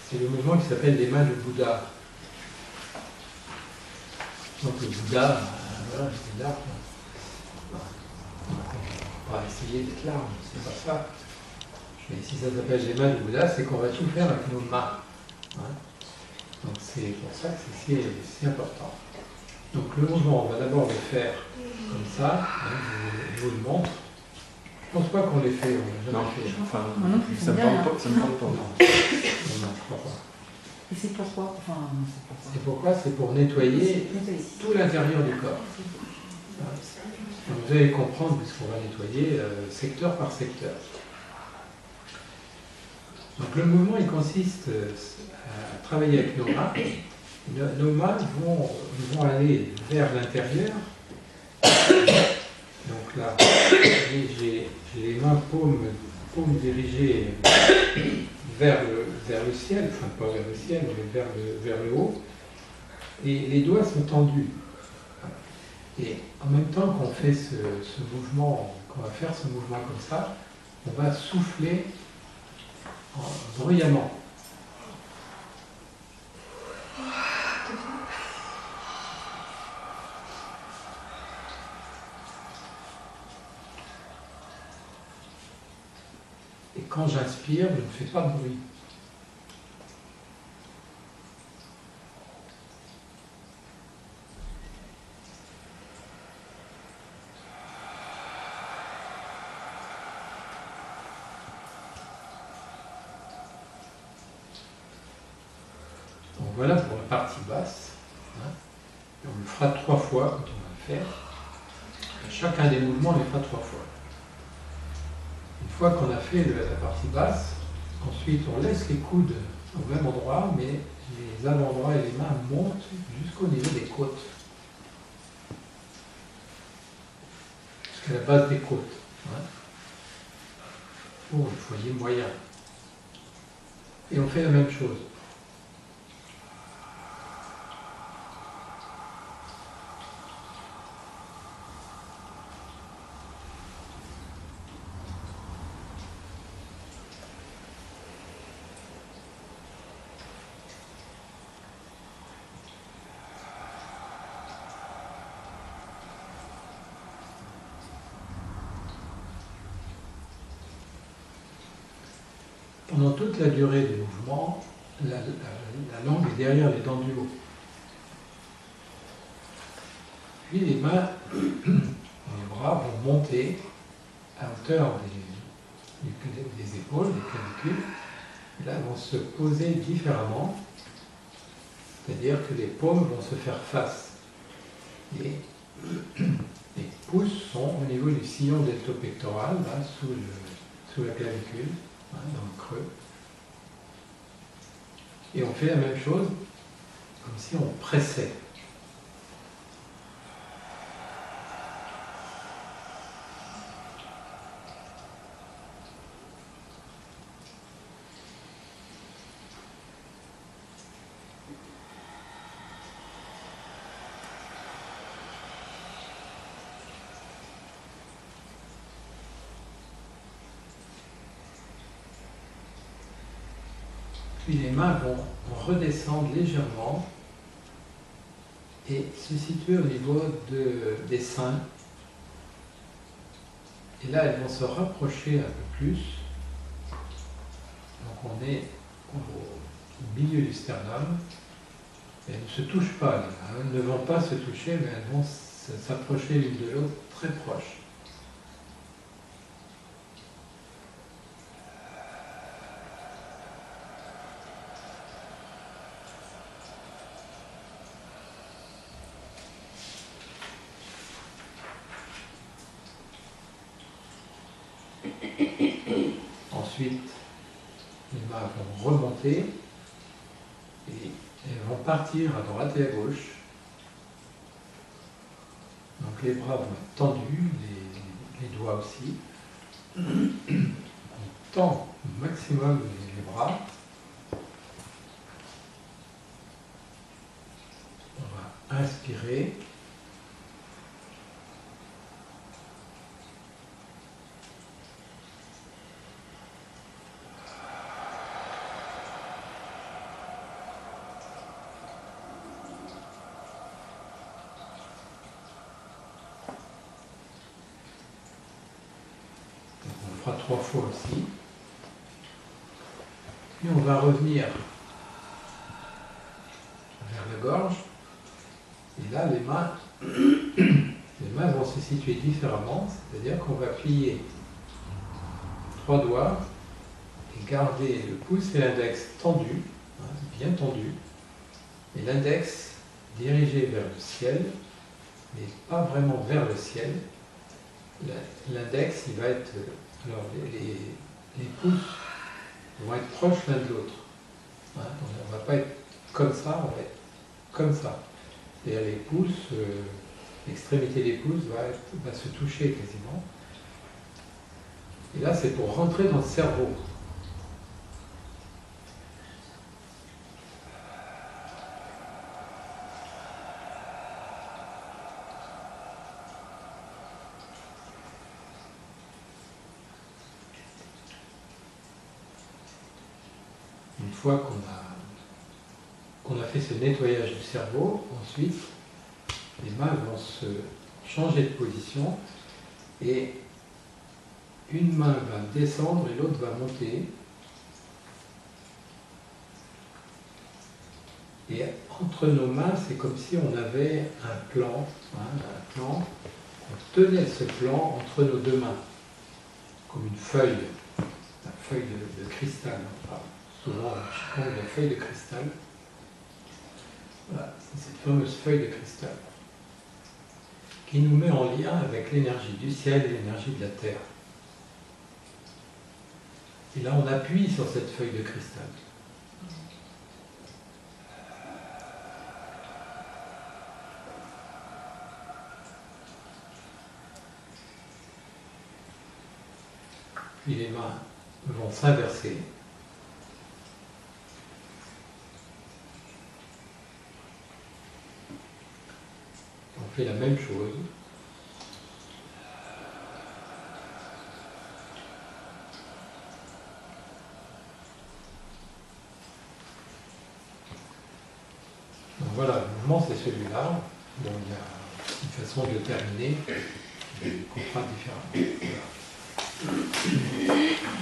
c'est le mouvement qui s'appelle les mains de Bouddha. Donc le Bouddha, voilà, c'est là. On va essayer d'être là, c'est pas ça. Mais si ça s'appelle les mains de Bouddha, c'est qu'on va tout faire avec nos mains. Hein. Donc c'est pour ça que c'est si important. Donc le mouvement, on va d'abord le faire comme ça. Hein, je vous le montre. Je ne pense pas qu'on les fait, on l'a jamais fait. Enfin, ça me parle pas. Ça me parle pas. Non, je crois pas. Et c'est pourquoi C'est pourquoi? C'est pour nettoyer tout l'intérieur du corps. Donc vous allez comprendre, puisqu'on va nettoyer secteur par secteur. Donc le mouvement, il consiste à travailler avec nos mains. Nos mains vont aller vers l'intérieur. Donc là, j'ai les mains paumes dirigées vers le ciel, enfin pas vers le ciel, mais vers le haut. Et les doigts sont tendus. Et en même temps qu'on fait ce mouvement, qu'on va faire ce mouvement comme ça, on va souffler bruyamment. Et quand j'inspire, je ne fais pas de bruit. Donc voilà pour la partie basse. Hein. On le fera 3 fois quand on va le faire. Et chacun des mouvements, on le fera 3 fois. Une fois qu'on a fait la partie basse, ensuite on laisse les coudes au même endroit, mais les avant-bras et les mains montent jusqu'au niveau des côtes. Jusqu'à la base des côtes. Hein. Pour le foyer moyen. Et on fait la même chose. Pendant toute la durée du mouvement, la langue est derrière les dents du haut. Puis les mains, les bras vont monter à hauteur des épaules, des clavicules. Et là, vont se poser différemment, c'est-à-dire que les paumes vont se faire face. Et les pouces sont au niveau du sillon deltopectoral, là, sous la clavicule. Hein, dans le creux. Et on fait la même chose, comme si on pressait. Puis les mains vont redescendre légèrement et se situer au niveau des seins. Et là, elles vont se rapprocher un peu plus. Donc on est au milieu du sternum. Et elles ne se touchent pas, elles ne vont pas se toucher, mais elles vont s'approcher l'une de l'autre très proches. Ensuite, les mains vont remonter et elles vont partir à droite et à gauche. Donc les bras vont être tendus, les doigts aussi. On tend au maximum les bras. On va inspirer. 3 fois aussi. Puis on va revenir vers la gorge. Et là, les mains vont se situer différemment, c'est-à-dire qu'on va plier 3 doigts et garder le pouce et l'index tendus, hein, bien tendus, et l'index dirigé vers le ciel, mais pas vraiment vers le ciel. L'index, il va être... Alors, les pouces vont être proches l'un de l'autre. Hein, on ne va pas être comme ça, on va être comme ça. C'est-à-dire les pouces, l'extrémité des pouces va se toucher quasiment. Et là, c'est pour rentrer dans le cerveau. Une fois qu'on a fait ce nettoyage du cerveau, ensuite, les mains vont se changer de position et une main va descendre et l'autre va monter. Et entre nos mains, c'est comme si on avait un plan, on tenait ce plan entre nos deux mains, comme une feuille de cristal. Enfin, souvent, on parle de la feuille de cristal. Voilà, c'est cette fameuse feuille de cristal qui nous met en lien avec l'énergie du ciel et l'énergie de la terre. Et là, on appuie sur cette feuille de cristal. Puis les mains vont s'inverser. On fait la même chose. Donc voilà, le mouvement c'est celui-là. Bon, il y a une façon de le terminer qu'on fera différemment. Voilà.